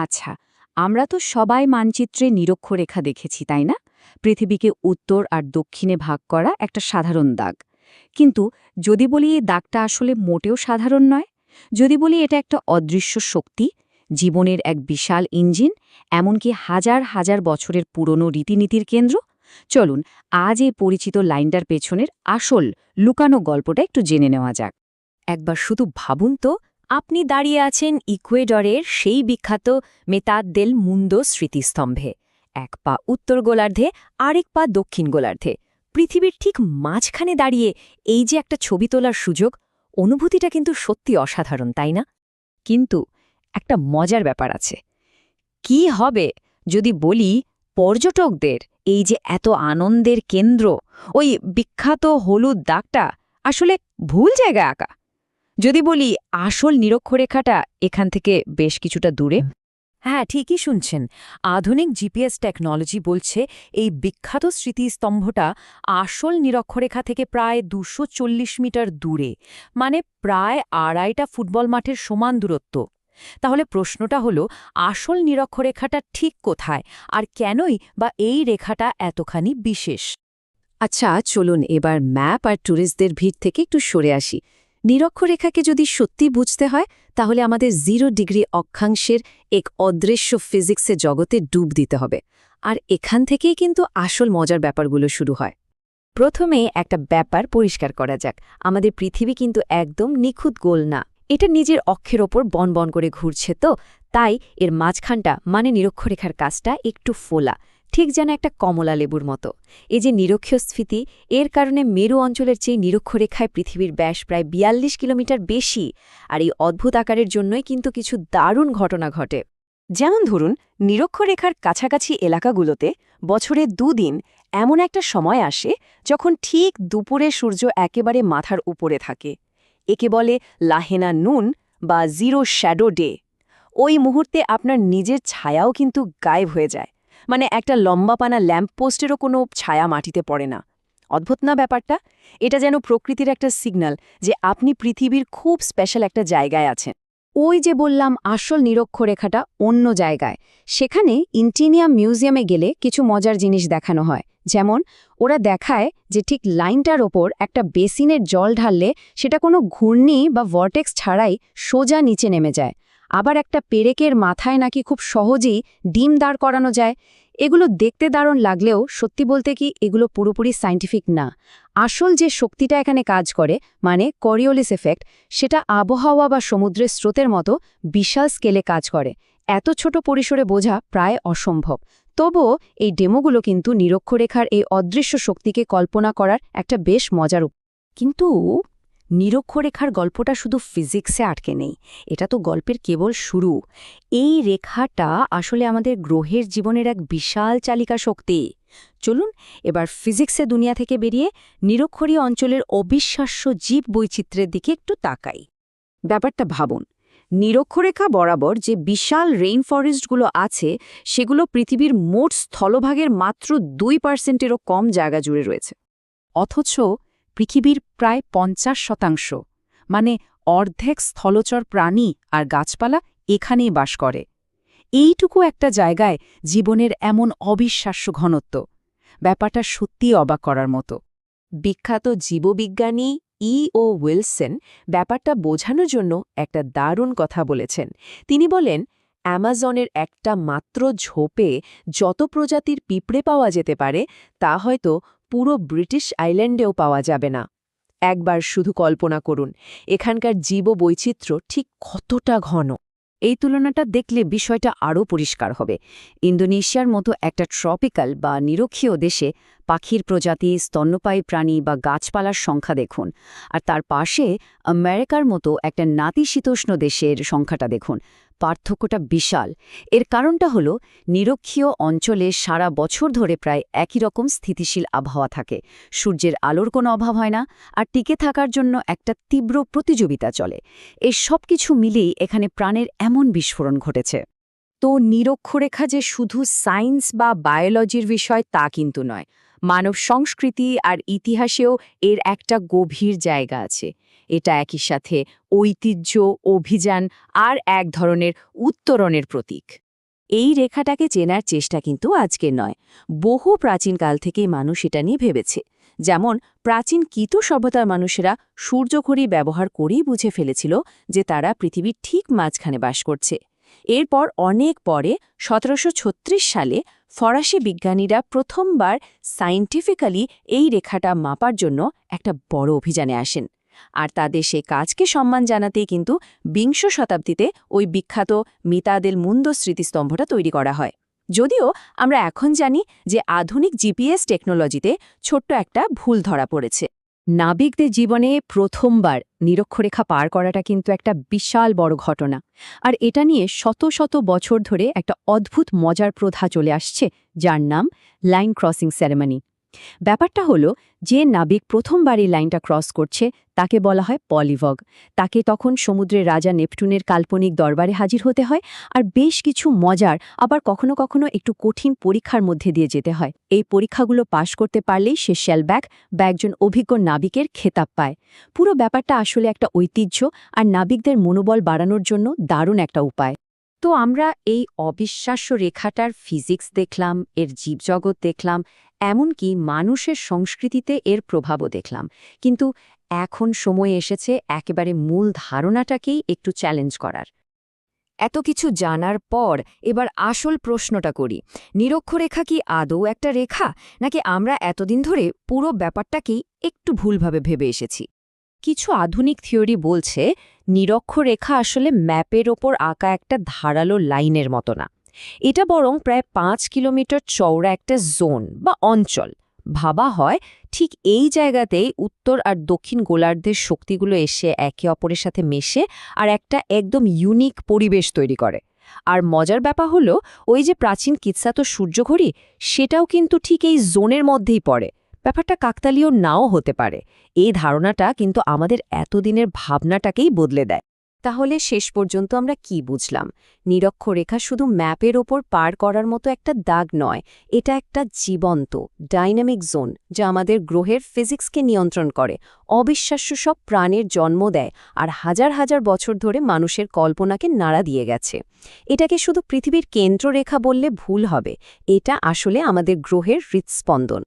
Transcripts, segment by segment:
আচ্ছা, আমরা তো সবাই মানচিত্রে নিরক্ষরেখা দেখেছি, তাই না? পৃথিবীকে উত্তর আর দক্ষিণে ভাগ করা একটা সাধারণ দাগ। কিন্তু যদি বলি এই দাগটা আসলে মোটেও সাধারণ নয়, যদি বলি এটা একটা অদৃশ্য শক্তি, জীবনের এক বিশাল ইঞ্জিন, এমনকি হাজার হাজার বছরের পুরনো রীতিনীতির কেন্দ্র, চলুন আজ এই পরিচিত লাইনটার পেছনের আসল লুকানো গল্পটা একটু জেনে নেওয়া যাক। একবার শুধু ভাবুন তো, আপনি দাঁড়িয়ে আছেন ইকুয়েডরের সেই বিখ্যাত মেতাদ দেল মুন্দো স্মৃতিস্তম্ভে। এক পা উত্তর গোলার্ধে, আরেক পা দক্ষিণ গোলার্ধে। পৃথিবীর ঠিক মাঝখানে দাঁড়িয়ে এই যে একটা ছবি তোলার সুযোগ, অনুভূতিটা কিন্তু সত্যি অসাধারণ, তাই না? কিন্তু একটা মজার ব্যাপার আছে। কি হবে যদি বলি পর্যটকদের এই যে এত আনন্দের কেন্দ্র, ওই বিখ্যাত হলুদ দাগটা আসলে ভুল জায়গায় আঁকা? যদি বলি আসল নিরক্ষরেখাটা এখান থেকে বেশ কিছুটা দূরে? হ্যাঁ, ঠিকই শুনছেন। আধুনিক জিপিএস টেকনোলজি বলছে এই বিখ্যাত স্মৃতিস্তম্ভটা আসল নিরক্ষরেখা থেকে প্রায় 240 মিটার দূরে, মানে প্রায় 2.5টা ফুটবল মাঠের সমান দূরত্ব। তাহলে প্রশ্নটা হলো, আসল নিরক্ষরেখাটা ঠিক কোথায়, আর কেনই বা এই রেখাটা এতখানি বিশেষ? আচ্ছা, চলুন এবার ম্যাপ আর ট্যুরিস্টদের ভিড় থেকে একটু সরে আসি। নিরক্ষরেখাকে যদি সত্যি বুঝতে হয়, তাহলে আমাদের 0 ডিগ্রি অক্ষাংশের এক অদৃশ্য ফিজিক্সের জগতে ডুব দিতে হবে। আর এখান থেকেই কিন্তু আসল মজার ব্যাপারগুলো শুরু হয়। প্রথমে একটা ব্যাপার পরিষ্কার করা যাক, আমাদের পৃথিবী কিন্তু একদম নিখুঁত গোল না। এটা নিজের অক্ষের ওপর বন করে ঘুরছে, তো তাই এর মাঝখানটা মানে নিরক্ষরেখার কাছটা একটু ফোলা, ঠিক যেন একটা কমলা লেবুর মতো। এই যে নিরক্ষীয় স্ফীতি, এর কারণে মেরু অঞ্চলের চেয়ে নিরক্ষরেখায় পৃথিবীর ব্যাস প্রায় 42 কিলোমিটার বেশি। আর এই অদ্ভুত আকারের জন্যই কিন্তু কিছু দারুণ ঘটনা ঘটে। যেমন ধরুন, নিরক্ষরেখার কাছাকাছি এলাকাগুলোতে বছরে 2 দিন এমন একটা সময় আসে যখন ঠিক দুপুরে সূর্য একেবারে মাথার উপরে থাকে। একে বলে লাহেনা নুন বা জিরো শ্যাডো ডে। ওই মুহূর্তে আপনার নিজের ছায়াও কিন্তু গায়েব হয়ে যায়, মানে একটা লম্বাপানা ল্যাম্পপোস্টেরও কোনো ছায়া মাটিতে পড়ে না। অদ্ভুত না ব্যাপারটা? এটা যেন প্রকৃতির একটা সিগন্যাল যে আপনি পৃথিবীর খুব স্পেশাল একটা জায়গায় আছেন। ওই যে বললাম আসল নিরক্ষরেখাটা অন্য জায়গায়, সেখানে ইন্টিনিয়াম মিউজিয়ামে গেলে কিছু মজার জিনিস দেখানো হয়। যেমন ওরা দেখায় যে ঠিক লাইনটার ওপর একটা বেসিনের জল ঢাললে সেটা কোনো ঘূর্ণি বা ভর্টেক্স ছাড়াই সোজা নিচে নেমে যায়। আবার একটা পেরেকের মাথায় নাকি খুব সহজেই ডিম দাঁড় করানো যায়। এগুলো দেখতে দারুণ লাগলেও সত্যি বলতে কি এগুলো পুরোপুরি সায়েন্টিফিক না। আসল যে শক্তিটা এখানে কাজ করে, মানে করিওলিস এফেক্ট, সেটা আবহাওয়া বা সমুদ্রের স্রোতের মতো বিশাল স্কেলে কাজ করে। এত ছোট পরিসরে বোঝা প্রায় অসম্ভব। তবুও এই ডেমোগুলো কিন্তু নিরক্ষরেখার এই অদৃশ্য শক্তিকে কল্পনা করার একটা বেশ মজার কিন্তু নিরক্ষরেখার গল্পটা শুধু ফিজিক্সে আটকে নেই, এটা তো গল্পের কেবল শুরু। এই রেখাটা আসলে আমাদের গ্রহের জীবনের এক বিশাল চালিকা শক্তি। চলুন এবার ফিজিক্সে দুনিয়া থেকে বেরিয়ে নিরক্ষরীয় অঞ্চলের অবিশ্বাস্য জীব বৈচিত্র্যের দিকে একটু তাকাই। ব্যাপারটা ভাবুন, নিরক্ষরেখা বরাবর যে বিশাল রেইন ফরেস্টগুলো আছে, সেগুলো পৃথিবীর মোট স্থলভাগের মাত্র 2%-এরও কম জায়গা জুড়ে রয়েছে। অথচ পৃথিবীর প্রায় 50%, মানে অর্ধেক স্থলচর প্রাণী আর গাছপালা এখানেই বাস করে। এইটুকু একটা জায়গায় জীবনের এমন অবিশ্বাস্য ঘনত্ব, ব্যাপারটা সত্যিই অবাক করার মতো। বিখ্যাত জীববিজ্ঞানী ও উইলসন ব্যাপারটা বোঝানোর জন্য একটা দারুণ কথা বলেছেন। তিনি বলেন, অ্যামাজনের একটা মাত্র ঝোপে যত প্রজাতির পিঁপড়ে পাওয়া যেতে পারে, তা হয়তো পুরো ব্রিটিশ আইল্যান্ডেও পাওয়া যাবে না। একবার শুধু কল্পনা করুন এখানকার জীববৈচিত্র্য ঠিক কতটা ঘন। এই তুলনাটা দেখলে বিষয়টা আরও পরিষ্কার হবে। ইন্দোনেশিয়ার মতো একটা ট্রপিক্যাল বা নিরক্ষীয় দেশে পাখির প্রজাতি, স্তন্যপায়ী প্রাণী বা গাছপালার সংখ্যা দেখুন, আর তার পাশে আমেরিকার মতো একটা নাতিশীতোষ্ণ দেশের সংখ্যাটা দেখুন। পার্থক্যটা বিশাল। এর কারণটা হলো নিরক্ষীয় অঞ্চলে সারা বছর ধরে প্রায় একই রকম স্থিতিশীল আবহাওয়া থাকে, সূর্যের আলোর কোনো অভাব হয় না, আর টিকে থাকার জন্য একটা তীব্র প্রতিযোগিতা চলে। এই সব কিছু মিলেই এখানে প্রাণের এমন বিস্ফোরণ ঘটেছে। তো নিরক্ষরেখা যে শুধু সায়েন্স বা বায়োলজির বিষয় তা কিন্তু নয়, মানব সংস্কৃতি আর ইতিহাসেও এর একটা গভীর জায়গা আছে। এটা একই সাথে ঐতিহ্য, অভিযান আর এক ধরনের উত্তরণের প্রতীক। এই রেখাটাকে চেনার চেষ্টা কিন্তু আজকের নয়, বহু প্রাচীনকাল থেকেই মানুষ এটা নিয়ে ভেবেছে। যেমন প্রাচীন কিতু সভ্যতার মানুষেরা সূর্যঘড়ি ব্যবহার করেই বুঝে ফেলেছিল যে তারা পৃথিবীর ঠিক মাঝখানে বাস করছে। এরপর অনেক পরে ১৭৩৬ সালে ফরাসি বিজ্ঞানীরা প্রথমবার সায়েন্টিফিক্যালি এই রেখাটা মাপার জন্য একটা বড় অভিযানে আসেন। আর তাদের সেই কাজকে সম্মান জানাতেই কিন্তু বিংশ শতাব্দীতে ওই বিখ্যাত মিতাদেল মুন্দো স্মৃতিস্তম্ভটা তৈরি করা হয়। যদিও আমরা এখন জানি যে আধুনিক জিপিএস টেকনোলজিতে ছোট্ট একটা ভুল ধরা পড়েছে। নাবিকদের জীবনে প্রথমবার নিরক্ষরেখা পার করাটা কিন্তু একটা বিশাল বড় ঘটনা। আর এটা নিয়ে শত শত বছর ধরে একটা অদ্ভুত মজার প্রথা চলে আসছে, যার নাম লাইন ক্রসিং সেরেমনি। ব্যাপারটা হলো, যে নাবিক প্রথমবার এই লাইনটা ক্রস করছে তাকে বলা হয় পলিভগ। তাকে তখন সমুদ্রের রাজা নেপটুনের কাল্পনিক দরবারে হাজির হতে হয়, আর বেশ কিছু মজার আবার কখনো কখনো একটু কঠিন পরীক্ষার মধ্যে দিয়ে যেতে হয়। এই পরীক্ষাগুলো পাশ করতে পারলেই সে শেলব্যাক বা একজন অভিজ্ঞ নাবিকের খেতাব পায়। পুরো ব্যাপারটা আসলে একটা ঐতিহ্য আর নাবিকদের মনোবল বাড়ানোর জন্য দারুণ একটা উপায়। তো আমরা এই অবিশ্বাস্য রেখাটার ফিজিক্স দেখলাম, এর জীবজগৎ দেখলাম, এমনকি মানুষের সংস্কৃতিতে এর প্রভাবও দেখলাম। কিন্তু এখন সময় এসেছে একেবারে মূল ধারণাটাকেই একটু চ্যালেঞ্জ করার। এত কিছু জানার পর এবার আসল প্রশ্নটা করি, নিরক্ষরেখা কি আদৌ একটা রেখা, নাকি আমরা এতদিন ধরে পুরো ব্যাপারটাকেই একটু ভুলভাবে ভেবে এসেছি? কিছু আধুনিক থিওরি বলছে নিরক্ষরেখা আসলে ম্যাপের ওপর আঁকা একটা ধারালো লাইনের মতো না, এটা বরং প্রায় ৫ কিলোমিটার চওড়া একটা জোন বা অঞ্চল। ভাবা হয় ঠিক এই জায়গাতেই উত্তর আর দক্ষিণ গোলার্ধের শক্তিগুলো এসে একে অপরের সাথে মেশে আর একটা একদম ইউনিক পরিবেশ তৈরি করে। আর মজার ব্যাপার হলো, ওই যে প্রাচীন কিৎসাত সূর্যঘড়ি, সেটাও কিন্তু ঠিক এই জোনের মধ্যেই পড়ে। ব্যাপারটা কাকতালীয় নাও হতে পারে। এই ধারণাটা কিন্তু আমাদের এতদিনের ভাবনাটাকেই বদলে দেয়। তাহলে শেষ পর্যন্ত আমরা কি বুঝলাম? নিরক্ষরেখা শুধু ম্যাপের ওপর পার করার মতো একটা দাগ নয়, এটা একটা জীবন্ত ডাইনামিক জোন যা আমাদের গ্রহের ফিজিক্সকে নিয়ন্ত্রণ করে, অবিশ্বাস্য সব প্রাণের জন্ম দেয় আর হাজার হাজার বছর ধরে মানুষের কল্পনাকে নাড়া দিয়ে গেছে। এটাকে শুধু পৃথিবীর কেন্দ্ররেখা বললে ভুল হবে, এটা আসলে আমাদের গ্রহের হৃৎস্পন্দন।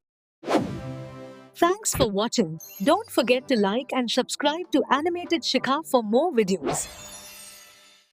Thanks for watching. Don't forget to like and subscribe to Animated Shikha for more videos.